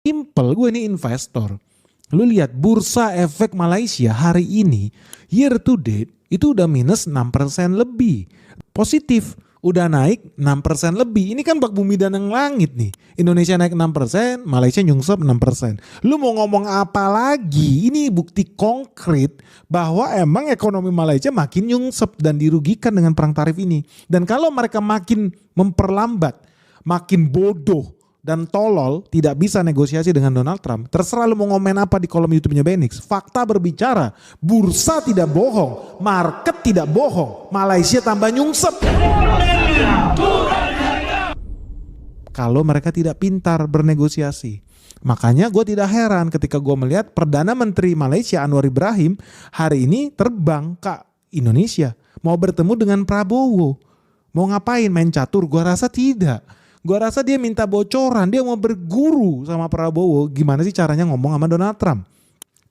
Simple, gue ini investor. Lu lihat bursa efek Malaysia hari ini year to date itu udah minus 6% lebih. Positif udah naik 6% lebih. Ini kan bak bumi dan langit nih. Indonesia naik 6%, Malaysia nyungsep 6%. Lu mau ngomong apa lagi? Ini bukti konkret bahwa emang ekonomi Malaysia makin nyungsep dan dirugikan dengan perang tarif ini. Dan kalau mereka makin memperlambat, makin bodoh dan tolol, tidak bisa negosiasi dengan Donald Trump, terserah lu mau ngomen apa di kolom YouTube-nya Benix. Fakta berbicara, bursa tidak bohong, market tidak bohong, Malaysia tambah nyungsep. Kalau mereka tidak pintar bernegosiasi. Makanya gue tidak heran ketika gue melihat Perdana Menteri Malaysia Anwar Ibrahim hari ini terbang ke Indonesia. Mau bertemu dengan Prabowo. Mau ngapain, main catur? Gue rasa tidak. Gue rasa dia minta bocoran, dia mau berguru sama Prabowo gimana sih caranya ngomong sama Donald Trump.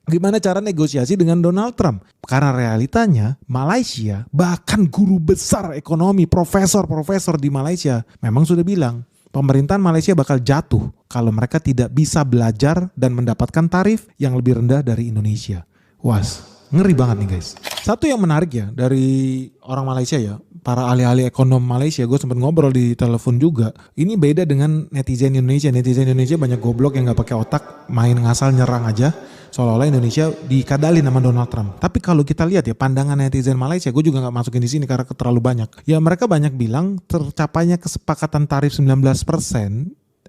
Gimana cara negosiasi dengan Donald Trump. Karena realitanya Malaysia, bahkan guru besar ekonomi, profesor-profesor di Malaysia memang sudah bilang pemerintahan Malaysia bakal jatuh kalau mereka tidak bisa belajar dan mendapatkan tarif yang lebih rendah dari Indonesia. Was, ngeri banget nih guys. Satu yang menarik ya dari orang Malaysia ya, para ahli-ahli ekonom Malaysia, gue sempat ngobrol di telepon juga. Ini beda dengan netizen Indonesia. Netizen Indonesia banyak goblok yang nggak pakai otak, main ngasal nyerang aja, seolah-olah Indonesia dikadalin sama Donald Trump. Tapi kalau kita lihat ya pandangan netizen Malaysia, gue juga nggak masukin di sini karena terlalu banyak. Ya mereka banyak bilang tercapainya kesepakatan tarif 19%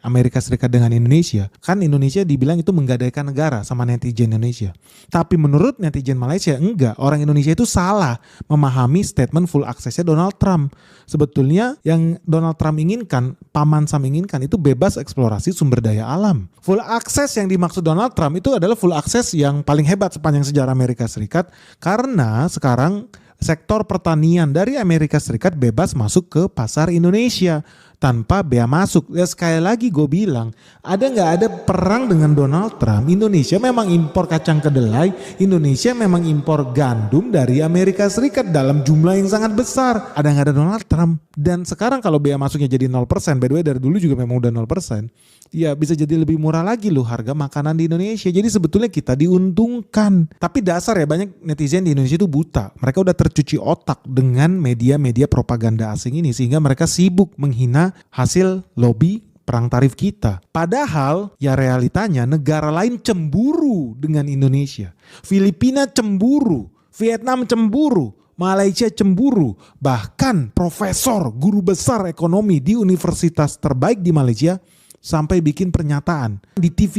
Amerika Serikat dengan Indonesia, kan Indonesia dibilang itu menggadaikan negara sama netizen Indonesia. Tapi menurut netizen Malaysia enggak, orang Indonesia itu salah memahami statement full access-nya Donald Trump. Sebetulnya yang Donald Trump inginkan, Paman Sam inginkan itu bebas eksplorasi sumber daya alam. Full access yang dimaksud Donald Trump itu adalah full access yang paling hebat sepanjang sejarah Amerika Serikat, karena sekarang sektor pertanian dari Amerika Serikat bebas masuk ke pasar Indonesia tanpa bea masuk. Ya sekali lagi gue bilang, nggak ada perang dengan Donald Trump. Indonesia memang impor kacang kedelai, Indonesia memang impor gandum dari Amerika Serikat dalam jumlah yang sangat besar. Nggak ada Donald Trump. Dan sekarang kalau bea masuknya jadi 0%, by the way dari dulu juga memang udah 0%, ya bisa jadi lebih murah lagi loh harga makanan di Indonesia. Jadi sebetulnya kita diuntungkan. Tapi dasar ya banyak netizen di Indonesia itu buta. Mereka udah tercuci otak dengan media-media propaganda asing ini sehingga mereka sibuk menghina hasil lobby perang tarif kita. Padahal ya realitanya negara lain cemburu dengan Indonesia. Filipina cemburu, Vietnam cemburu, Malaysia cemburu. Bahkan profesor, guru besar ekonomi di universitas terbaik di Malaysia sampai bikin pernyataan di TV